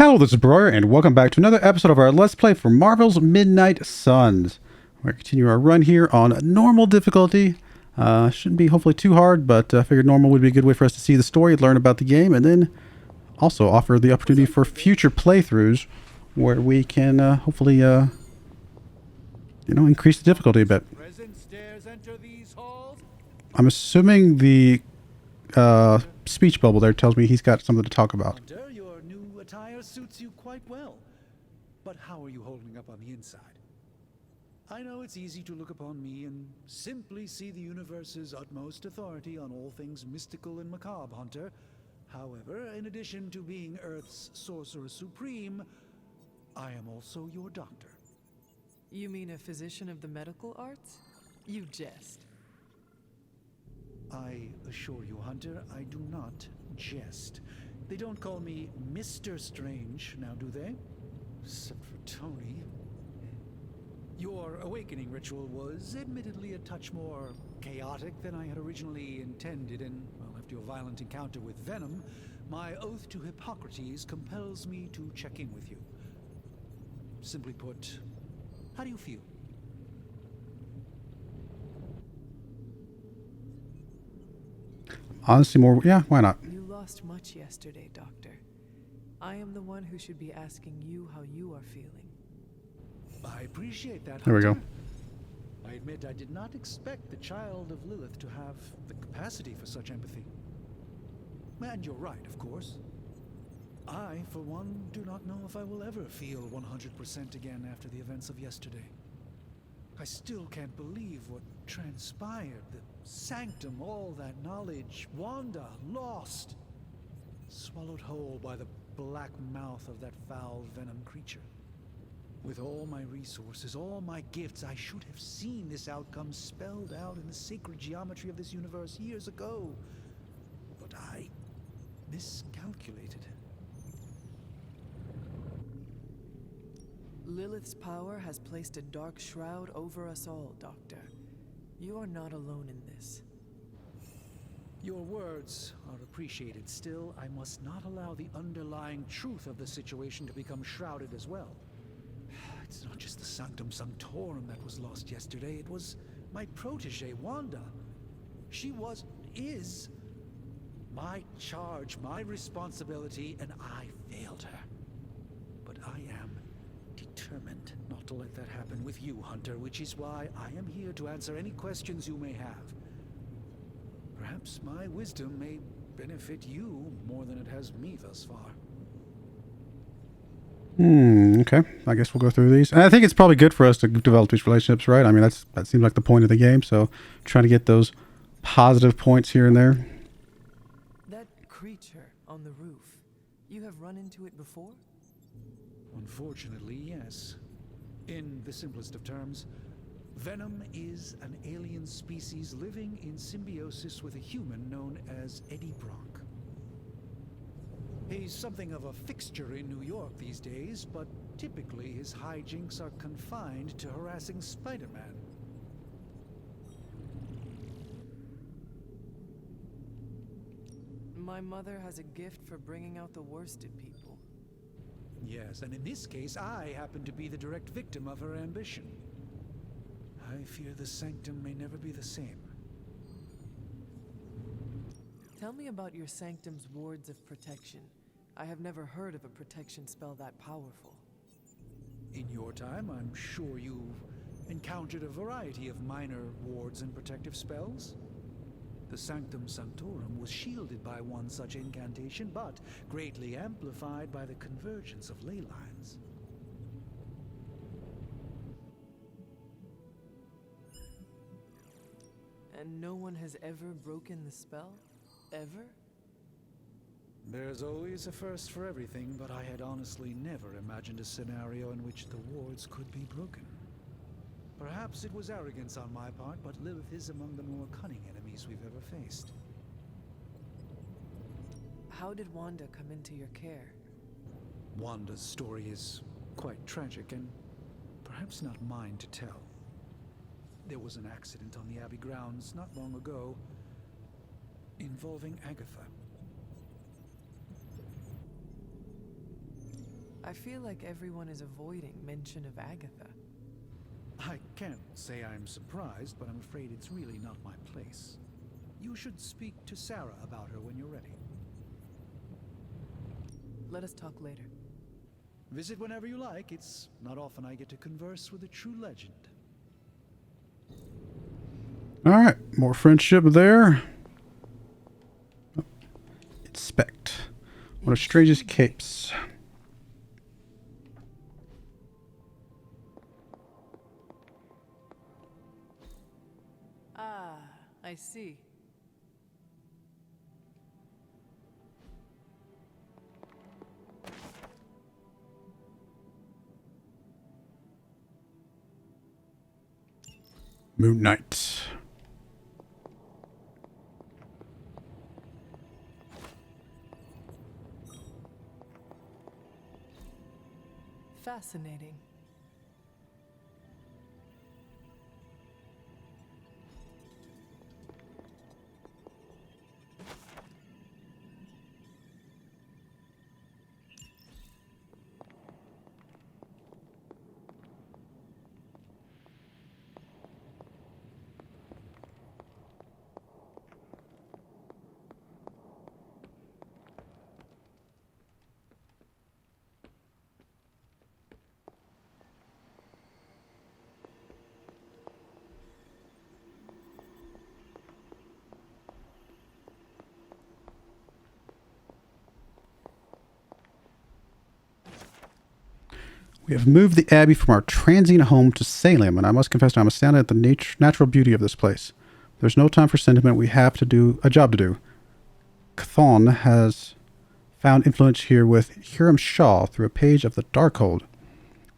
Hello, this is Broyar, and welcome back to another episode of our Let's Play for Marvel's Midnight Suns. We're going to continue our run here on normal difficulty. Shouldn't be hopefully too hard, but I figured normal would be a good way for us to see the story, learn about the game, and then also offer the opportunity for future playthroughs where we can hopefully, increase the difficulty a bit. I'm assuming the speech bubble there tells me he's got something to talk about. Your new attire suits you quite well. But how are you holding up on the inside? I know it's easy to look upon me and simply see the universe's utmost authority on all things mystical and macabre, Hunter. However, in addition to being Earth's sorcerer supreme, I am also your doctor. You mean a physician of the medical arts? You jest. I assure you, Hunter, I do not jest. They don't call me Mr. Strange, now do they? Except for Tony. Your awakening ritual was admittedly a touch more chaotic than I had originally intended, and, well, after your violent encounter with Venom, my oath to Hippocrates compels me to check in with you. Simply put, how do you feel? Honestly, yeah, why not? You lost much yesterday, Doctor. I am the one who should be asking you how you are feeling. I appreciate that, There we go. Hunter. I admit I did not expect the child of Lilith to have the capacity for such empathy. And you're right, of course. I, for one, do not know if I will ever feel 100% again after the events of yesterday. I still can't believe what transpired. The sanctum, all that knowledge, Wanda, lost. Swallowed whole by the black mouth of that foul venom creature. With all my resources, all my gifts, I should have seen this outcome spelled out in the sacred geometry of this universe years ago. But I miscalculated. Lilith's power has placed a dark shroud over us all, Doctor. You are not alone in this. Your words are appreciated. Still, I must not allow the underlying truth of the situation to become shrouded as well. It's not just the Sanctum Sanctorum that was lost yesterday. It was my protege, Wanda. She is my charge, my responsibility, and I failed her. But I am determined not to let that happen with you, Hunter, which is why I am here to answer any questions you may have. Perhaps my wisdom may benefit you more than it has me thus far. Okay. I guess we'll go through these. And I think it's probably good for us to develop these relationships, right? I mean, that seems like the point of the game, so trying to get those positive points here and there. That creature on the roof, you have run into it before? Unfortunately, yes. In the simplest of terms, Venom is an alien species living in symbiosis with a human known as Eddie Brock. He's something of a fixture in New York these days, but typically his hijinks are confined to harassing Spider-Man. My mother has a gift for bringing out the worst in people. Yes, and in this case, I happen to be the direct victim of her ambition. I fear the Sanctum may never be the same. Tell me about your Sanctum's wards of protection. I have never heard of a protection spell that powerful. In your time, I'm sure you've encountered a variety of minor wards and protective spells. The Sanctum Sanctorum was shielded by one such incantation, but greatly amplified by the convergence of ley lines. And no one has ever broken the spell? Ever? There's always a first for everything, but I had honestly never imagined a scenario in which the wards could be broken. Perhaps it was arrogance on my part, but Lilith is among the more cunning enemies we've ever faced. How did Wanda come into your care? Wanda's story is quite tragic and perhaps not mine to tell. There was an accident on the Abbey grounds not long ago involving Agatha. I feel like everyone is avoiding mention of Agatha. I can't say I'm surprised, but I'm afraid it's really not my place. You should speak to Sarah about her when you're ready. Let us talk later. Visit whenever you like. It's not often I get to converse with a true legend. All right, more friendship there. Inspect. One of Strange's capes. Ah, I see. Moon Knight. Fascinating. We have moved the Abbey from our transient home to Salem, and I must confess I'm astounded at the natural beauty of this place. There's no time for sentiment. We have to do a job to do. Chthon has found influence here with Hiram Shaw through a page of the Darkhold.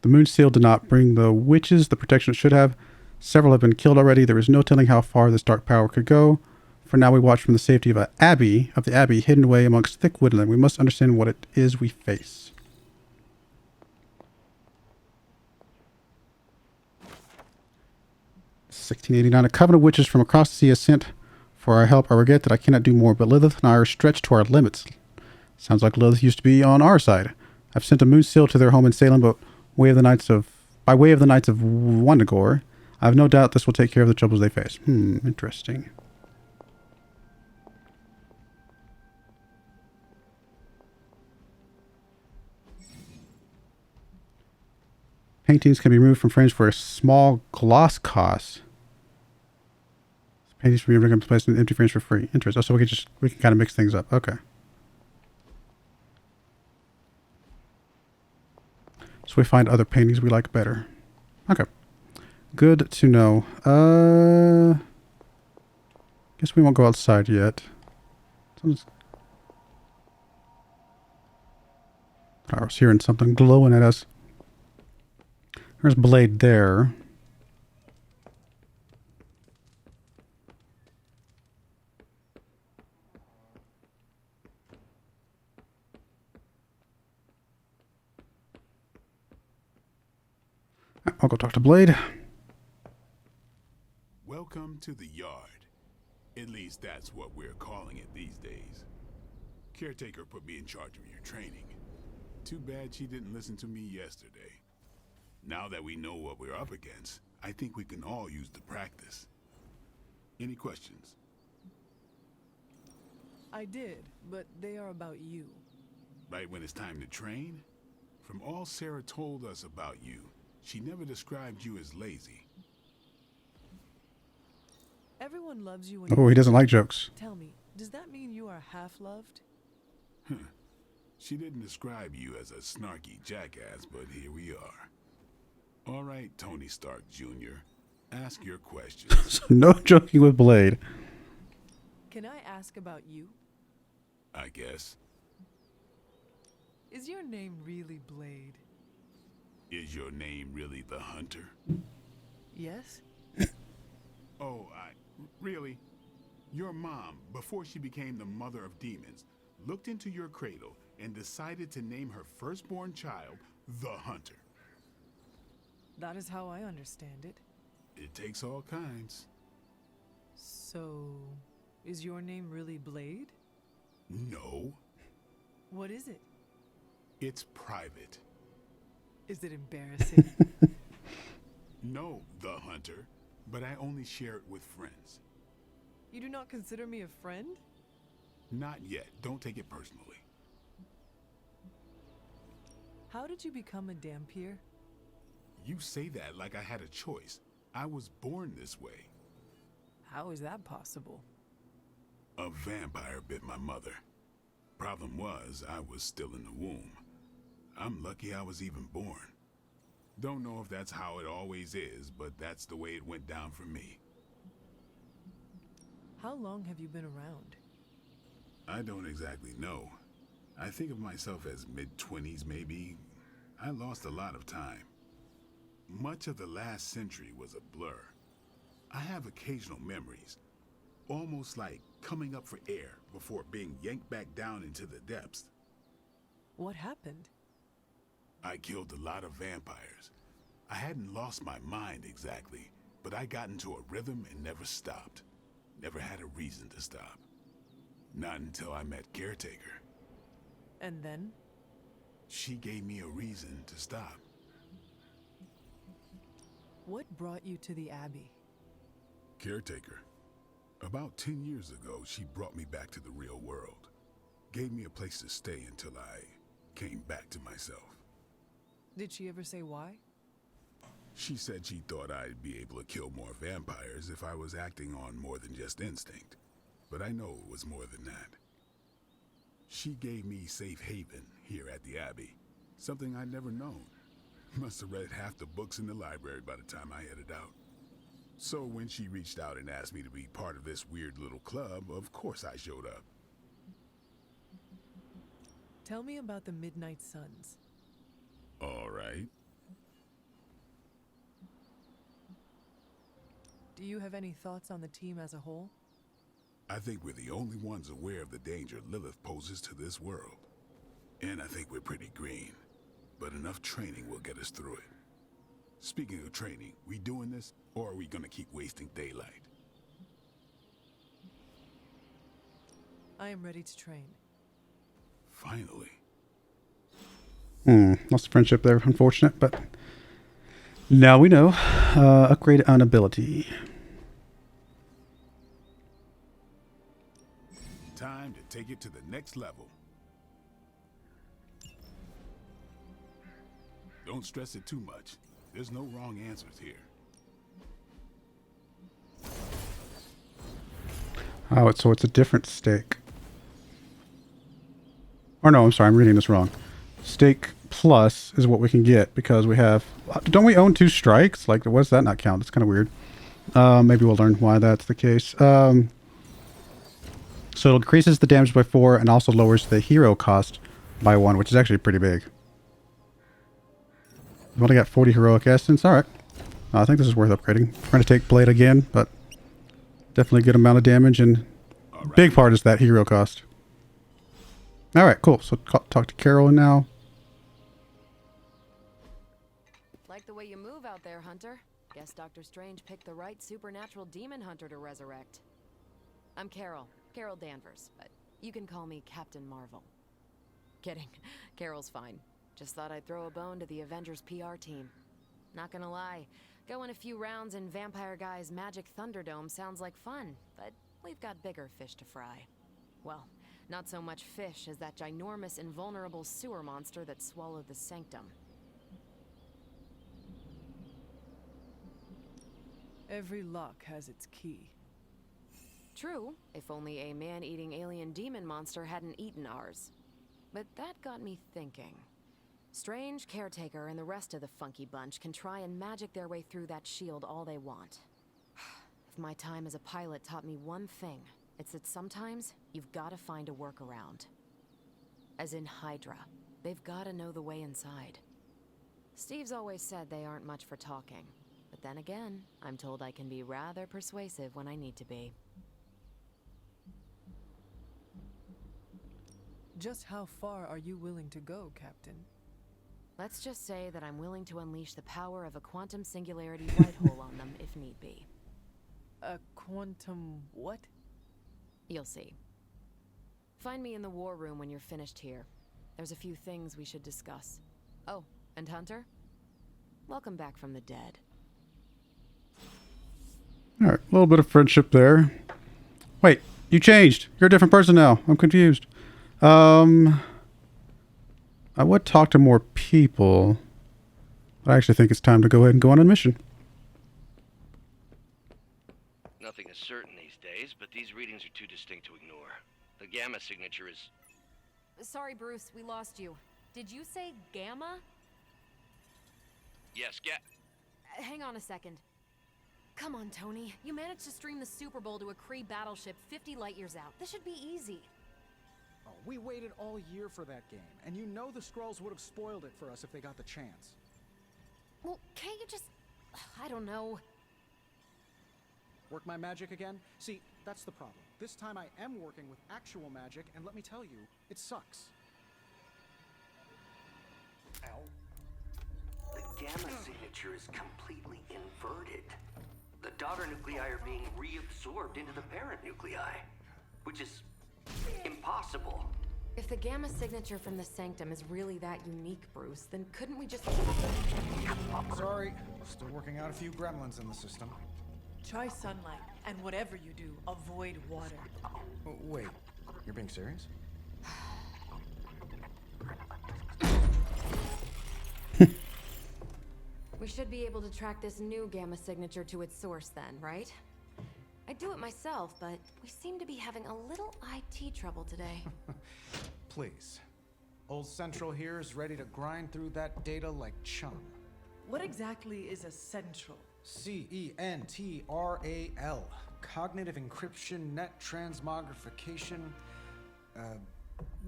The Moon Seal did not bring the witches the protection it should have. Several have been killed already. There is no telling how far this dark power could go. For now, we watch from the safety of the Abbey, hidden away amongst thick woodland. We must understand what it is we face. 1689. A coven of witches from across the sea has sent for our help. I regret that I cannot do more, but Lilith and I are stretched to our limits. Sounds like Lilith used to be on our side. I've sent a moon seal to their home in Salem, but by way of the Knights of Wundagore. I have no doubt this will take care of the troubles they face. Interesting. Paintings can be removed from frames for a small gloss cost. Paintings can be placed in empty frames for free. Interesting. Oh, so we can kind of mix things up. Okay. So we find other paintings we like better. Okay. Good to know. Guess we won't go outside yet. I was hearing something glowing at us. There's Blade there. I'll go talk to Blade. Welcome to the yard. At least that's what we're calling it these days. Caretaker put me in charge of your training. Too bad she didn't listen to me yesterday. Now that we know what we're up against, I think we can all use the practice. Any questions? I did, but they are about you. Right when it's time to train? From all Sarah told us about you, she never described you as lazy. Everyone loves you when Oh, he doesn't like jokes. Tell me, does that mean you are half-loved? She didn't describe you as a snarky jackass, but here we are. All right, Tony Stark Jr., ask your questions. So no joking with Blade. Can I ask about you? I guess. Is your name really Blade? Is your name really the Hunter? Yes? Oh, really? Your mom, before she became the mother of demons, looked into your cradle and decided to name her firstborn child the Hunter. That is how I understand it. It takes all kinds. So, is your name really Blade? No, What is it? it's private. Is it embarrassing? No, the hunter, but I only share it with friends. You do not consider me a friend? Not yet. Don't take it personally. How did you become a Dampier? You say that like I had a choice. I was born this way. How is that possible? A vampire bit my mother. Problem was, I was still in the womb. I'm lucky I was even born. Don't know if that's how it always is, but that's the way it went down for me. How long have you been around? I don't exactly know. I think of myself as mid-20s maybe. I lost a lot of time. Much of the last century was a blur. I have occasional memories, almost like coming up for air before being yanked back down into the depths. What happened? I killed a lot of vampires. I hadn't lost my mind exactly, but I got into a rhythm and never stopped. Never had a reason to stop. Not until I met Caretaker. And then? She gave me a reason to stop. What brought you to the Abbey? Caretaker. About 10 years ago, she brought me back to the real world. Gave me a place to stay until I came back to myself. Did she ever say why? She said she thought I'd be able to kill more vampires if I was acting on more than just instinct. But I know it was more than that. She gave me safe haven here at the Abbey. Something I'd never known. Must have read half the books in the library by the time I headed out. So when she reached out and asked me to be part of this weird little club, of course I showed up. Tell me about the Midnight Suns. All right. Do you have any thoughts on the team as a whole? I think we're the only ones aware of the danger Lilith poses to this world. And I think we're pretty green. But enough training will get us through it. Speaking of training, we doing this, or are we gonna keep wasting daylight? I am ready to train. Finally. Lost friendship there, unfortunate, but now we know. Upgrade on ability. Time to take it to the next level. Don't stress it too much. There's no wrong answers here. Oh, so it's a different stake. Or no, I'm sorry, I'm reading this wrong. Stake plus is what we can get because we have... Don't we own 2 strikes? Like, what does that not count? It's kind of weird. Maybe we'll learn why that's the case. So it increases the damage by 4 and also lowers the hero cost by 1, which is actually pretty big. We've only got 40 heroic essence. Alright. I think this is worth upgrading. I'm going to take Blade again, but definitely a good amount of damage, and big part is that hero cost. Alright, cool. So talk to Carol now. Like the way you move out there, Hunter. Guess Dr. Strange picked the right supernatural demon hunter to resurrect. I'm Carol Danvers, but you can call me Captain Marvel. Kidding. Carol's fine. Just thought I'd throw a bone to the Avengers PR team. Not gonna lie, going a few rounds in Vampire Guy's Magic Thunderdome sounds like fun, but we've got bigger fish to fry. Well, not so much fish as that ginormous invulnerable sewer monster that swallowed the Sanctum. Every lock has its key. True, if only a man-eating alien demon monster hadn't eaten ours. But that got me thinking. Strange, Caretaker, and the rest of the funky bunch can try and magic their way through that shield all they want. If my time as a pilot taught me one thing, it's that sometimes you've gotta find a workaround. As in Hydra, they've gotta know the way inside. Steve's always said they aren't much for talking, but then again, I'm told I can be rather persuasive when I need to be. Just how far are you willing to go, Captain? Let's just say that I'm willing to unleash the power of a quantum singularity white hole on them if need be. A quantum what? You'll see. Find me in the war room when you're finished here. There's a few things we should discuss. Oh, and Hunter, Welcome back from the dead. All right, a little bit of friendship there. Wait, you changed. You're a different person now. I'm confused. I would talk to more people. I actually think it's time to go ahead and go on a mission. Nothing is certain these days, but these readings are too distinct to ignore. The gamma signature is... Sorry, Bruce, we lost you. Did you say Gamma? Yes, Hang on a second. Come on, Tony. You managed to stream the Super Bowl to a Kree battleship 50 light years out. This should be easy. Oh, we waited all year for that game, and you know the Skrulls would have spoiled it for us if they got the chance. Well, can't you just... I don't know. Work my magic again? See, that's the problem. This time I am working with actual magic, and let me tell you, it sucks. Ow. The gamma signature is completely inverted. The daughter nuclei are being reabsorbed into the parent nuclei, which is impossible. If the Gamma signature from the Sanctum is really that unique, Bruce, then couldn't we just... Sorry, still working out a few gremlins in the system. Try sunlight, and whatever you do, avoid water. Oh, wait, you're being serious? We should be able to track this new Gamma signature to its source then, right? I'd do it myself, but we seem to be having a little IT trouble today. Please. Old Central here is ready to grind through that data like chum. What exactly is a central? CENTRAL. Cognitive encryption, net transmogrification.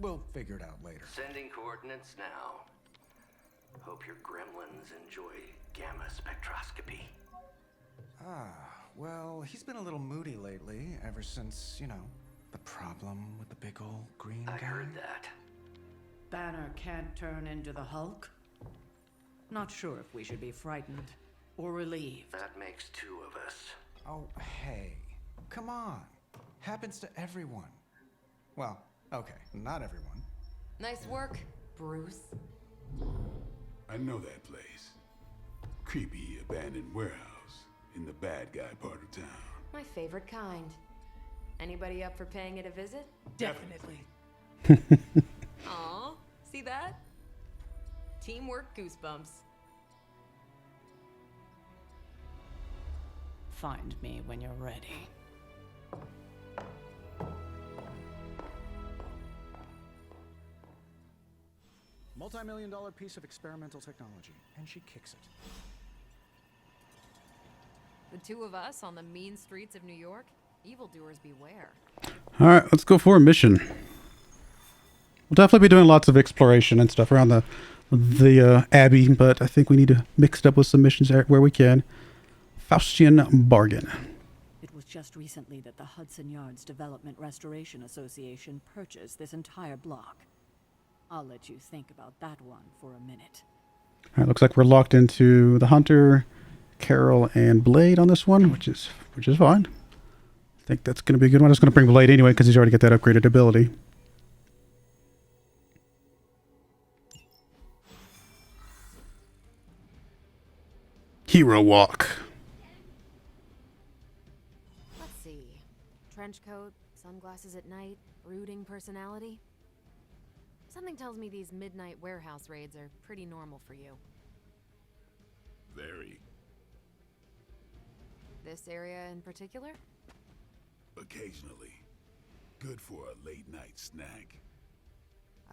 We'll figure it out later. Sending coordinates now. Hope your gremlins enjoy gamma spectroscopy. Well, he's been a little moody lately, ever since, you know, the problem with the big old green guy. I heard that. Banner can't turn into the Hulk? Not sure if we should be frightened or relieved. That makes two of us. Oh, hey. Come on. Happens to everyone. Well, okay, not everyone. Nice work, Bruce. I know that place. Creepy abandoned warehouse in the bad guy part of town. My favorite kind. Anybody up for paying it a visit? Definitely. Aw, see that? Teamwork goosebumps. Find me when you're ready. Multi-million-dollar piece of experimental technology, and she kicks it. The two of us on the mean streets of New York? Evildoers beware. All right, let's go for a mission. We'll definitely be doing lots of exploration and stuff around the Abbey, but I think we need to mix it up with some missions where we can. Faustian Bargain. It was just recently that the Hudson Yards Development Restoration Association purchased this entire block. I'll let you think about that one for a minute. All right, looks like we're locked into the Hunter, Carol, and Blade on this one, which is fine. I think that's going to be a good one. I'm just going to bring Blade anyway because he's already got that upgraded ability. Hero Walk. Let's see. Trench coat, sunglasses at night, brooding personality. Something tells me these midnight warehouse raids are pretty normal for you. Very. This area in particular? Occasionally. Good for a late night snack.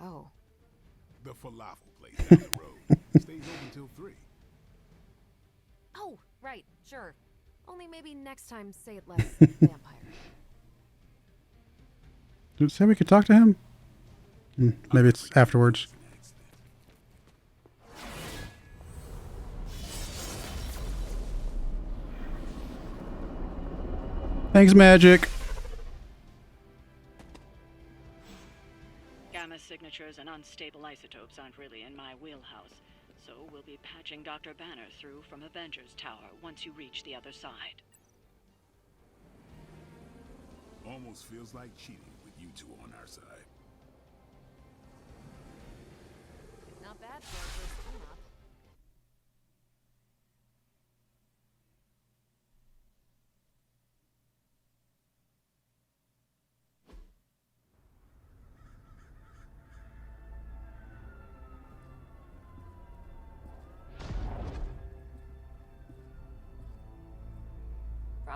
Oh. The falafel place down the road stays open till 3. Oh, right, sure. Only maybe next time say it less vampire. Did it say we could talk to him? Maybe it's afterwards. Thanks, Magic. Gamma signatures and unstable isotopes aren't really in my wheelhouse, so we'll be patching Dr. Banner through from Avengers Tower once you reach the other side. Almost feels like cheating with you two on our side. Not bad for a first team up.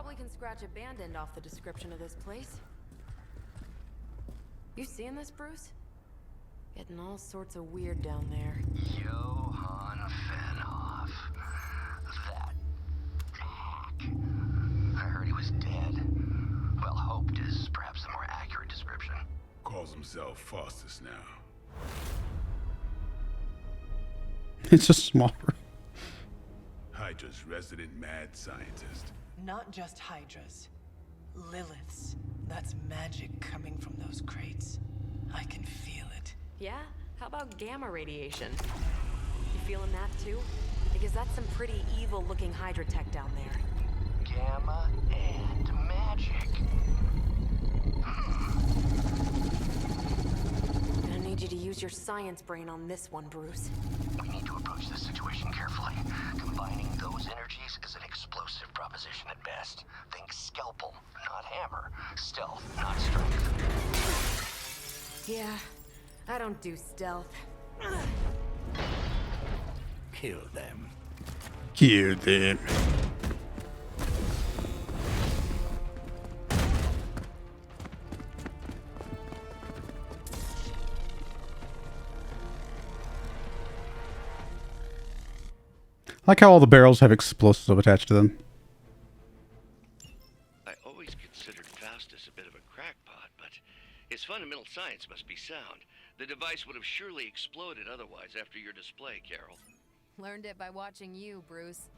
Probably can scratch abandoned off the description of this place. You seeing this, Bruce? Getting all sorts of weird down there. Johann Fenhoff. That hack. I heard he was dead. Well, hoped is perhaps a more accurate description. Calls himself Faustus now. It's a small room. Hydra's resident mad scientist. Not just Hydras. Liliths. That's magic coming from those crates. I can feel it. Yeah? How about gamma radiation? You feeling that too? Because that's some pretty evil-looking Hydra tech down there. Gamma and magic. Gonna need you to use your science brain on this one, Bruce. We need to approach this situation carefully. Combining those energies is an explosive proposition at best. Think scalpel, not hammer. Stealth, not strength. Yeah, I don't do stealth. Kill them. Kill them. I like how all the barrels have explosives attached to them. I always considered Faustus a bit of a crackpot, but his fundamental science must be sound. The device would have surely exploded otherwise after your display, Carol. Learned it by watching you, Bruce.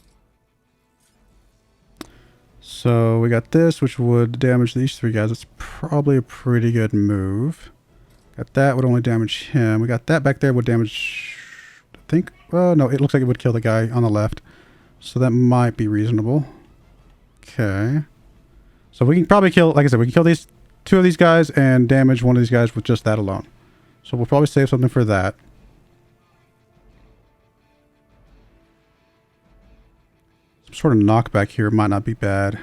So we got this, which would damage these three guys. It's probably a pretty good move. Got that, would only damage him. We got that back there, would damage... I think... Oh, no, it looks like it would kill the guy on the left. So that might be reasonable. Okay. So we can probably kill... Like I said, we can kill these two of these guys and damage one of these guys with just that alone. So we'll probably save something for that. Some sort of knockback here might not be bad.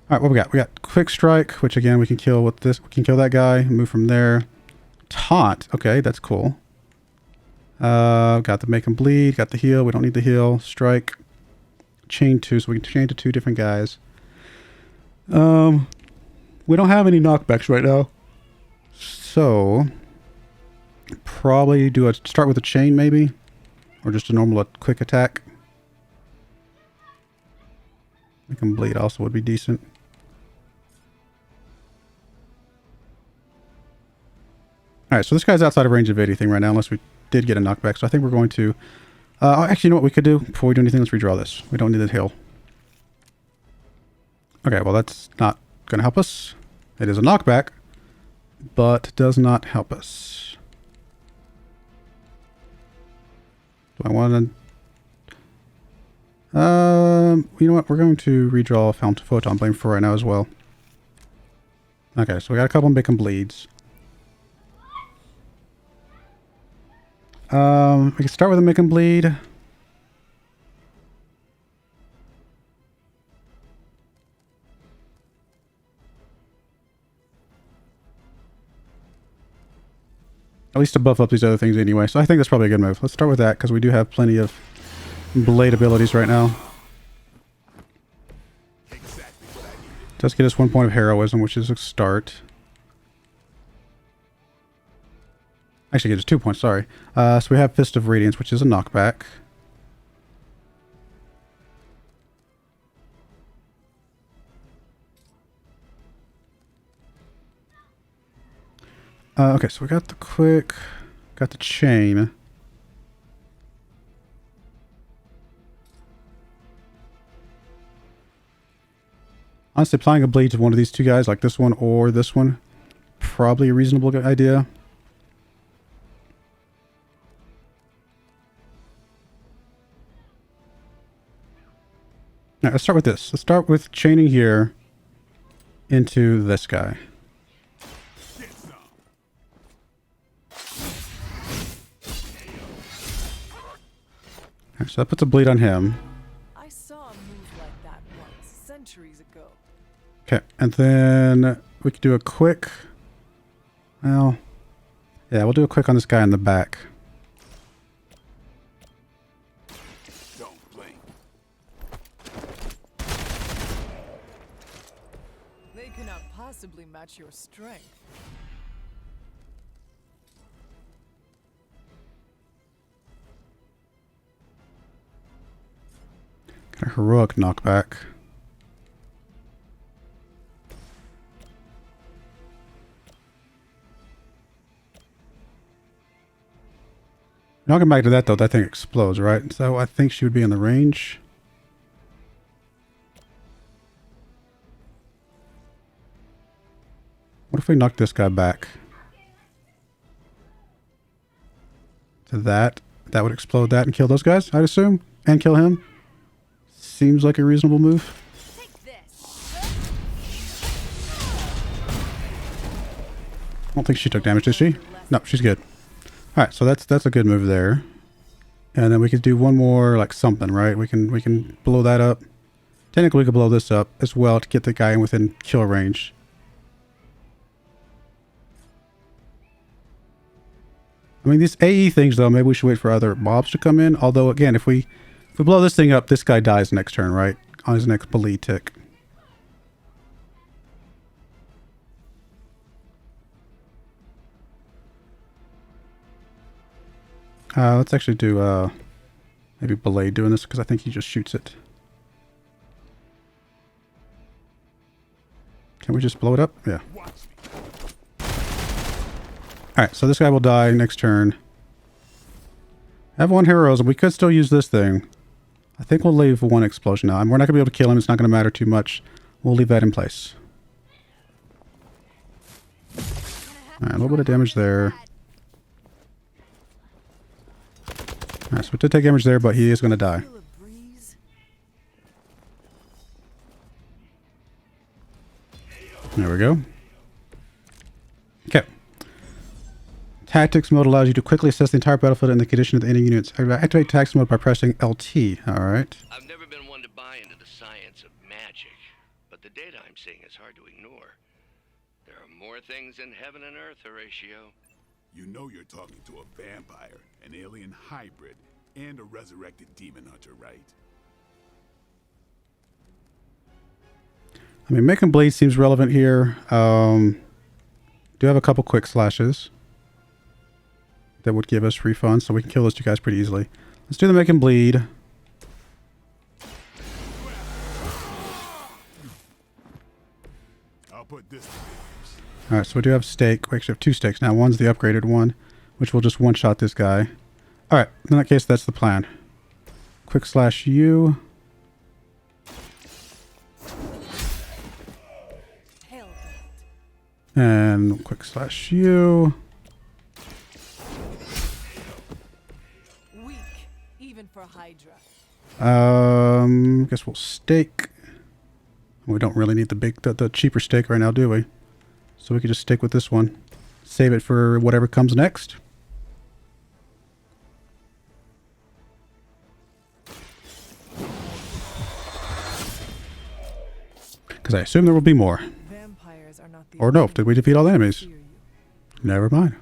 Alright, what we got? We got Quick Strike, which again we can kill with this. We can kill that guy, move from there. Taunt. Okay, that's cool. Got the make him bleed, got the heal. We don't need the heal. Strike. Chain 2, so we can chain to 2 different guys. We don't have any knockbacks right now. So, probably start with a chain maybe. Or just a normal quick attack. Make him bleed also would be decent. Alright, so this guy's outside of range of anything right now, unless we did get a knockback. So I think we're going to... actually, you know what we could do? Before we do anything, let's redraw this. We don't need the heal. Okay, well that's not going to help us. It is a knockback, but does not help us. Do I want to... you know what? We're going to redraw Photon Blame for right now as well. Okay, so we got a couple of Make 'em Bleeds. We can start with a Make 'em Bleed. At least to buff up these other things anyway. So I think that's probably a good move. Let's start with that because we do have plenty of blade abilities right now. Does get us 1 point of heroism, which is a start. Actually, gives us 2 points, sorry. So we have Fist of Radiance, which is a knockback. Okay, so we got the quick, got the chain. Honestly, applying a bleed to one of these two guys, like this one or this one, probably a reasonable idea. Now, let's start with this. Let's start with chaining here into this guy. Okay, so that puts a bleed on him. I saw a move like that once, centuries ago. Okay, and then we could do a quick... Well, yeah, we'll do a quick on this guy in the back. possibly match your strength. Got a heroic knockback. Knocking back to that though, that thing explodes, right? So I think she would be in the range. What if we knock this guy back to that? That would explode that and kill those guys, I'd assume, and kill him. Seems like a reasonable move. I don't think she took damage, did she? No, she's good. Alright, so that's a good move there. And then we could do one more, like something, right? We can blow that up. Technically, we could blow this up as well to get the guy within kill range. I mean, these AE things, though, maybe we should wait for other mobs to come in. Although, again, if we blow this thing up, this guy dies next turn, right? On his next bleed tick. Let's actually do, maybe Belay doing this, because I think he just shoots it. Can we just blow it up? Yeah. Alright, so this guy will die next turn. I have one heroes, and we could still use this thing. I think we'll leave one explosion now. We're not going to be able to kill him. It's not going to matter too much. We'll leave that in place. Alright, a little bit of damage there. Alright, so we did take damage there, but he is going to die. There we go. Okay. Tactics mode allows you to quickly assess the entire battlefield and the condition of the enemy units. Activate tactics mode by pressing LT. Alright. I've never been one to buy into the science of magic, but the data I'm seeing is hard to ignore. There are more things in heaven and earth, Horatio. You know you're talking to a vampire, an alien hybrid, and a resurrected demon hunter, right? I mean, make him bleed seems relevant here. Do have a couple quick slashes that would give us refunds, so we can kill those two guys pretty easily. Let's do the make him bleed. I'll put this to use. Alright, so we do have stake. We actually have two stakes now. One's the upgraded one, which will just one-shot this guy. Alright, in that case, that's the plan. Quick slash U. And quick slash U. Weak, even for Hydra. Guess we'll stake. We don't really need the cheaper stake right now, do we? So we could just stick with this one. Save it for whatever comes next. Because I assume there will be more. Vampires are not the Or no, did we defeat all the enemies? Never mind.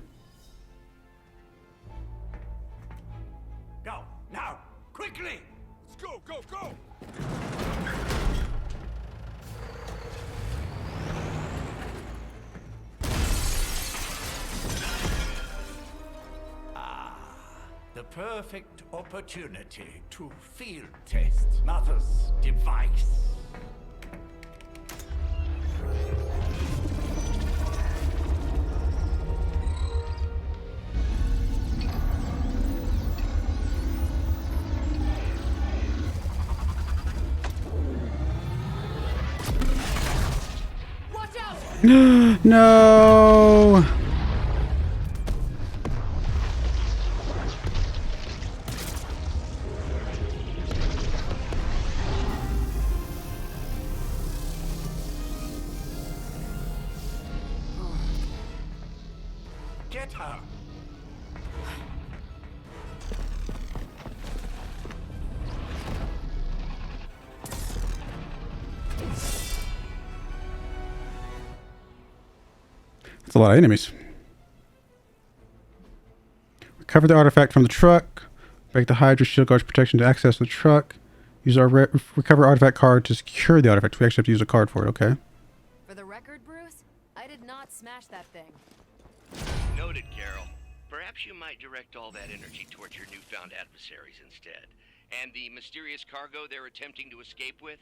Go, now, quickly! Let's go, go, go! The perfect opportunity to field test Mother's device. Watch out! No! Get her! That's a lot of enemies. Recover the artifact from the truck. Break the Hydra shield guard's protection to access the truck. Use our recover artifact card to secure the artifact. We actually have to use a card for it, okay. For the record, Bruce, smash that thing. Noted, Carol. Perhaps you might direct all that energy towards your newfound adversaries instead. And the mysterious cargo they're attempting to escape with?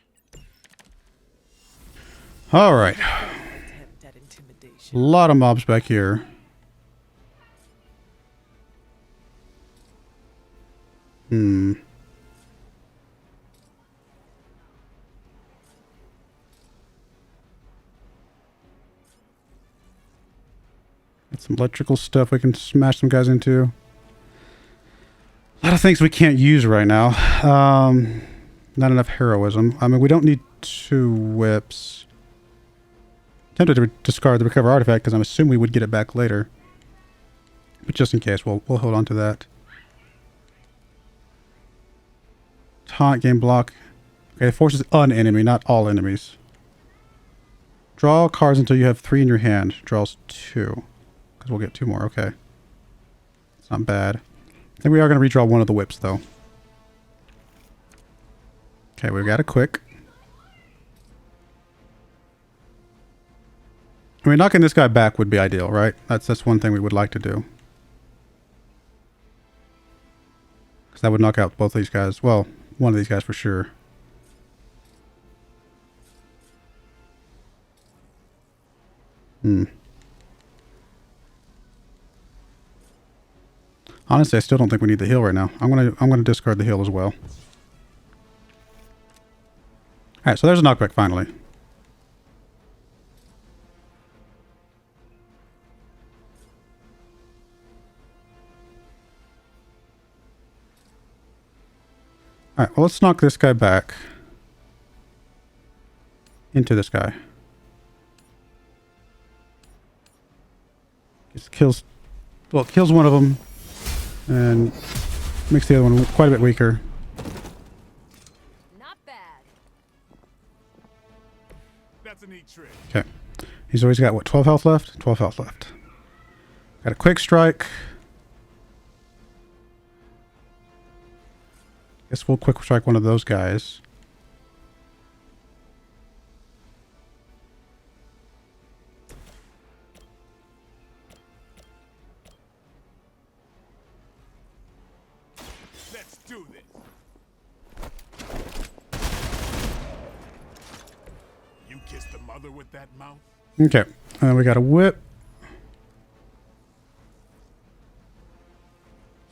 All right. Attempt at A intimidation. lot of mobs back here. Got some electrical stuff we can smash some guys into. A lot of things we can't use right now. Not enough heroism. I mean, we don't need 2 whips. Tempted to discard the recover artifact because I'm assuming we would get it back later. But just in case, we'll hold on to that. Taunt game block. Okay, it forces an enemy, not all enemies. Draw cards until you have 3 in your hand. Draws 2. Because we'll get 2 more, okay. It's not bad. I think we are going to redraw one of the whips, though. Okay, we've got a quick. I mean, knocking this guy back would be ideal, right? That's one thing we would like to do. Because that would knock out both of these guys. Well, one of these guys for sure. Honestly, I still don't think we need the heal right now. I'm gonna discard the heal as well. Alright, so there's a knockback finally. Alright, well, let's knock this guy back into this guy. Just kills, well, it kills one of them and makes the other one quite a bit weaker. Not bad. That's a neat trick. Okay. He's always got, what, 12 health left? 12 health left. Got a quick strike. Guess we'll quick strike one of those guys. Let's do this. You kissed the mother with that mouth? Okay. We got a whip.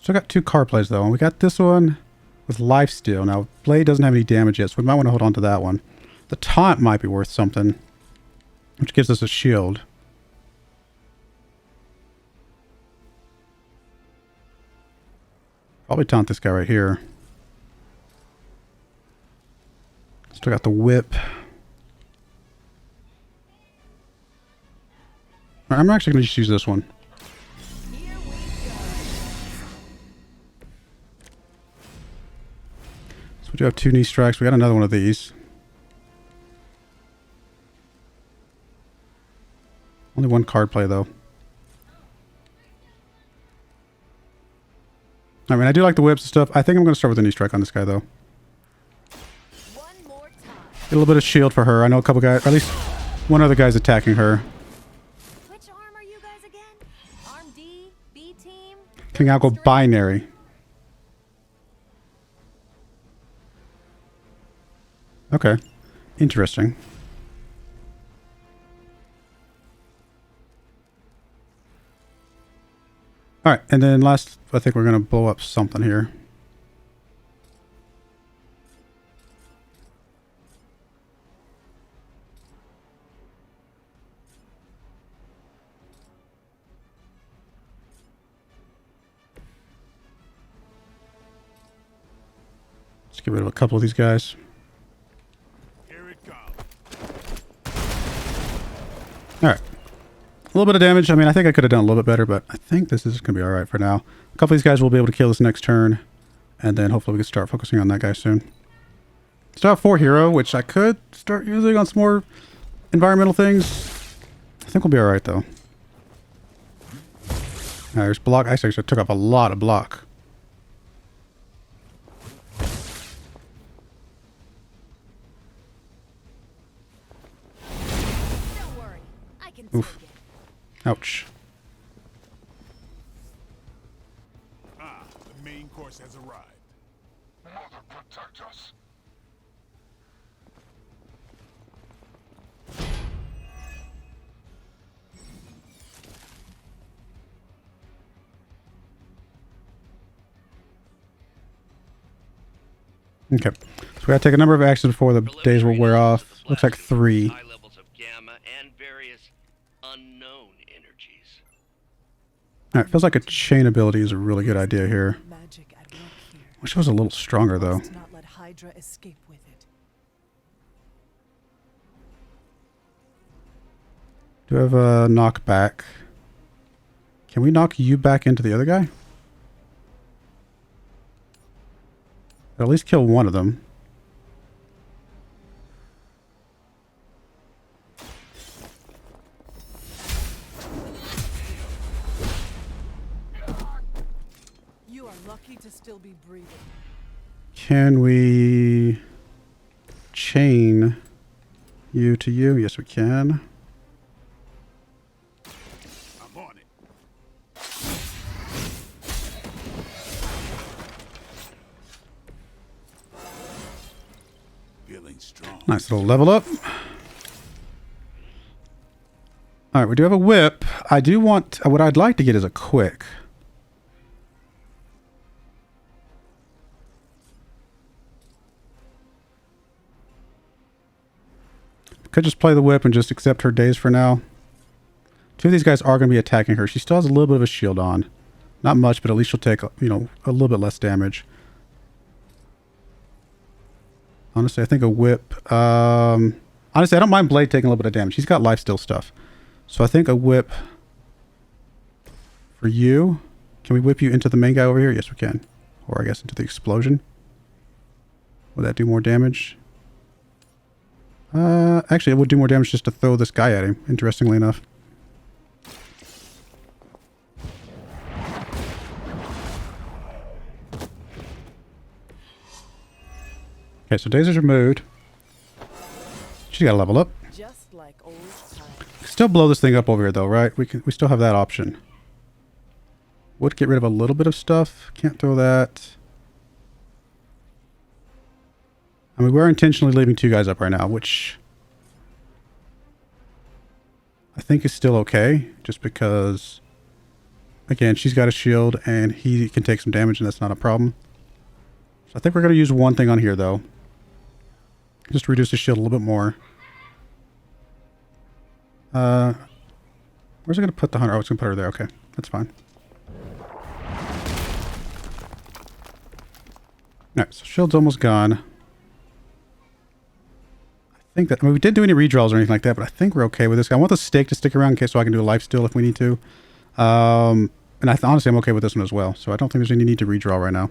Still got 2 card plays though. And we got this one with lifesteal. Now, blade doesn't have any damage yet, so we might want to hold on to that one. The taunt might be worth something, which gives us a shield. Probably taunt this guy right here. Still got the whip. I'm actually going to just use this one. So we do have 2 knee strikes. We got another one of these. Only 1 card play though. I mean, I do like the whips and stuff. I think I'm going to start with a knee strike on this guy though. One more time. Get a little bit of shield for her. I know a couple guys, or at least one other guy's attacking her. Which arm are you guys again? Arm D, B team? King I'll go binary. Okay. Interesting. Alright, and then last, I think we're going to blow up something here. Let's get rid of a couple of these guys. Here it comes. Alright. A little bit of damage. I mean, I think I could have done a little bit better, but I think this is going to be alright for now. A couple of these guys will be able to kill this next turn, and then hopefully we can start focusing on that guy soon. Still have 4 hero, which I could start using on some more environmental things. I think we'll be alright, though. There's block. I actually took up a lot of block. Don't worry. I can take it. Ouch. Ah, the main course has arrived. Mother protect us. Okay. So we gotta take a number of actions before the days will wear off. Looks like 3. High levels of gamma and various unknown energies. Alright, feels like a chain ability is a really good idea here. Magic at work here. Wish it was a little stronger though. Must not let Hydra escape with it. Do I have a knockback? Can we knock you back into the other guy? At least kill one of them. You are lucky to still be breathing. Can we chain you to you? Yes, we can. I'm on it. Feeling strong. Nice little level up. Alright, we do have a whip. I do want... what I'd like to get is a quick. Could just play the whip and just accept her days for now. 2 of these guys are going to be attacking her. She still has a little bit of a shield on. Not much, but at least she'll take, you know, a little bit less damage. Honestly, I think a whip... honestly, I don't mind Blade taking a little bit of damage. He's got lifesteal stuff. So I think a whip for you. Can we whip you into the main guy over here? Yes, we can. Or I guess into the explosion. Would that do more damage? Actually, it would do more damage just to throw this guy at him, interestingly enough. Okay, so days is removed. She's got to level up. Just like old times. Still blow this thing up over here, though, right? We still have that option. Would get rid of a little bit of stuff. Can't throw that. I mean, we're intentionally leaving 2 guys up right now, which I think is still okay, just because, again, she's got a shield and he can take some damage, and that's not a problem. So I think we're going to use one thing on here, though. Just to reduce the shield a little bit more. Where's it going to put the hunter? Oh, it's going to put her there. Okay, that's fine. Alright, so shield's almost gone. I think that, I mean, we didn't do any redraws or anything like that, but I think we're okay with this guy. I want the stake to stick around in case so I can do a life steal if we need to. And honestly, I'm okay with this one as well. So I don't think there's any need to redraw right now.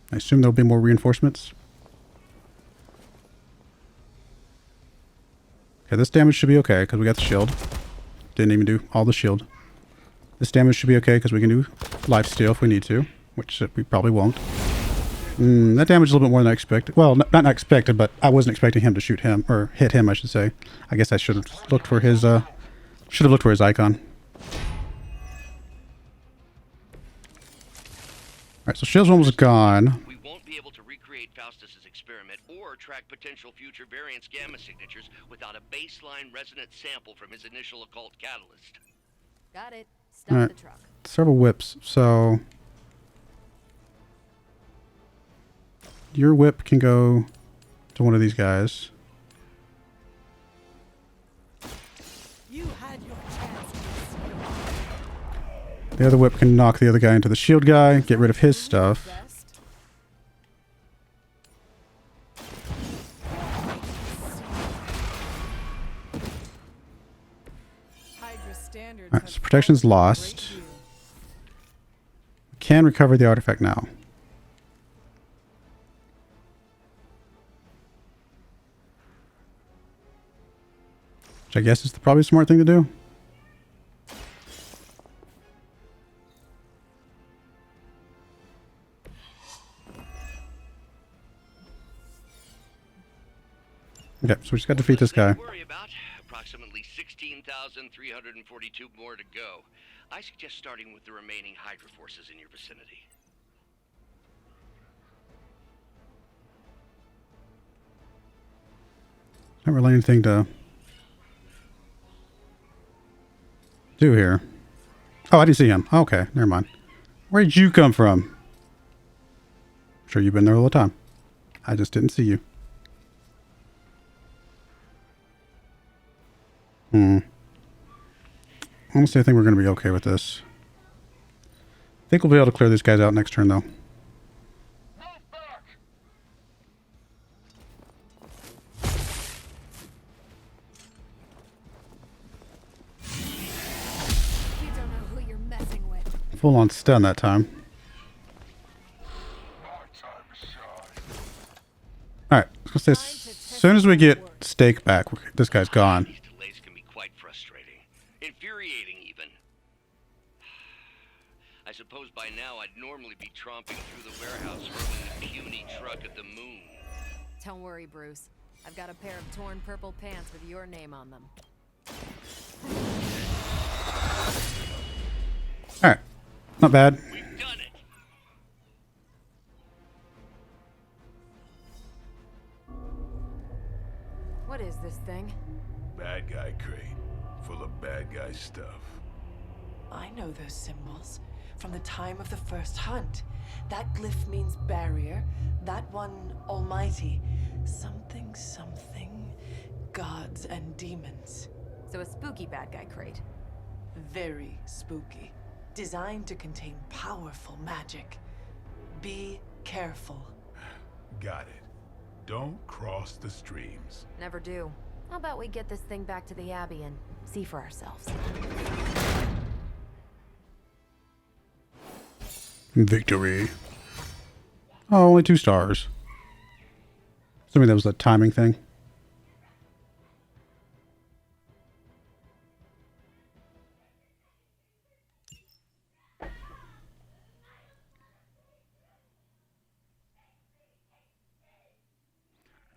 I assume there'll be more reinforcements. Okay, this damage should be okay because we got the shield. Didn't even do all the shield. This damage should be okay because we can do life steal if we need to, which we probably won't. That damage is a little bit more than I expected. Well, not expected, but I wasn't expecting him to shoot him, or hit him, I should say. I guess I should have looked for his, icon. Alright, so shield's almost gone. We won't be able to recreate Faustus's experiment or track potential future variance gamma signatures without a baseline resonant sample from his initial occult catalyst. Got it. Stop Alright, the truck. several whips, so... your whip can go to one of these guys. You had your chance. The other whip can knock the other guy into the shield guy, get rid of his stuff. Alright, so protection's lost. We can recover the artifact now. Which I guess is probably a smart thing to do. Okay, so we just got to defeat this guy. Worry about approximately 16,342 more to go. I suggest starting with the remaining Hydra forces in your vicinity. Not really anything to do here. Oh, I didn't see him. Okay, never mind. Where did you come from? I'm sure you've been there all the time. I just didn't see you. Honestly, I think we're going to be okay with this. I think we'll be able to clear these guys out next turn, though. You don't know who you're messing with. Full on stun that time. Alright, let's say as soon as we get Steak back, this guy's gone. These delays can be quite frustrating. Infuriating, even. I suppose by now I'd normally be tromping through the warehouse hurling a puny truck at the moon. Don't worry, Bruce. I've got a pair of torn purple pants with your name on them. Alright, not bad. We've done it! What is this thing? Bad guy crate. Full of bad guy stuff. I know those symbols from the time of the first hunt. That glyph means barrier, that one almighty. Something, something, gods and demons. So a spooky bad guy crate. Very spooky. Designed to contain powerful magic. Be careful. Got it. Don't cross the streams. Never do. How about we get this thing back to the Abbey and see for ourselves? Victory. Oh, only 2 stars. Assuming that was a timing thing.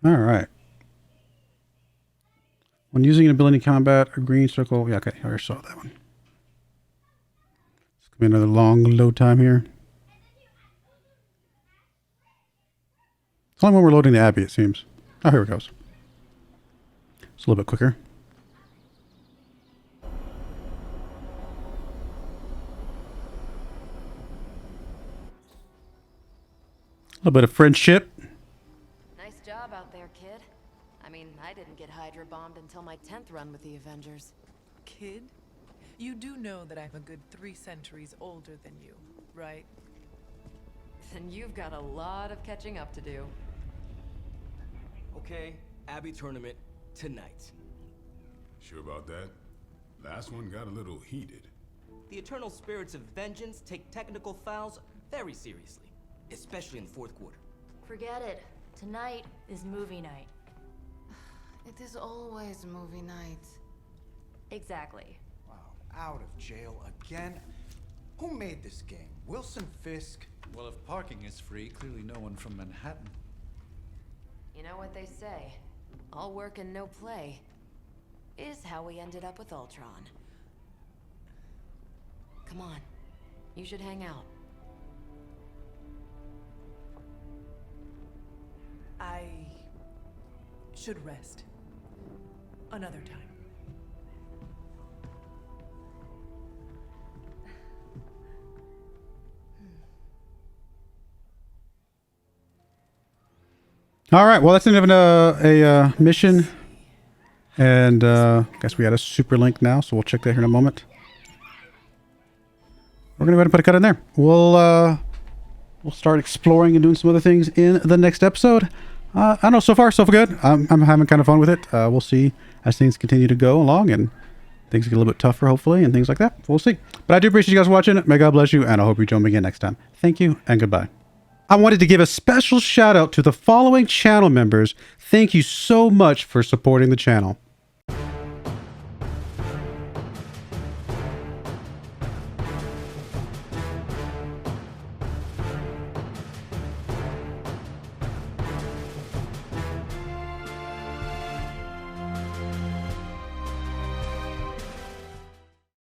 All right. When using an ability in combat, a green circle. Yeah, okay. I already saw that one. It's going to be another long load time here. It's only when we're loading the Abbey, it seems. Oh, here it goes. It's a little bit quicker. A little bit of friendship. Nice job out there, kid. I mean, I didn't get Hydra bombed until my 10th run with the Avengers. Kid, you do know that I'm a good 3 centuries older than you, right? Then you've got a lot of catching up to do. Okay, Abbey tournament tonight. Sure about that? Last one got a little heated. The eternal spirits of vengeance take technical fouls very seriously, especially in the 4th quarter. Forget it. Tonight is movie night. It is always movie night. Exactly. Wow, out of jail again? Who made this game? Wilson Fisk? Well, if parking is free, clearly no one from Manhattan. You know what they say, all work and no play is how we ended up with Ultron. Come on, you should hang out. I should rest. Another time. All right, well, that's the end of a mission. And I guess we had a super link now, so we'll check that here in a moment. We're going to go ahead and put a cut in there. We'll start exploring and doing some other things in the next episode. I don't know, so far, so good. I'm having kind of fun with it. We'll see as things continue to go along and things get a little bit tougher, hopefully, and things like that. We'll see. But I do appreciate you guys watching. May God bless you, and I hope you join me again next time. Thank you, and goodbye. I wanted to give a special shout out to the following channel members. Thank you so much for supporting the channel.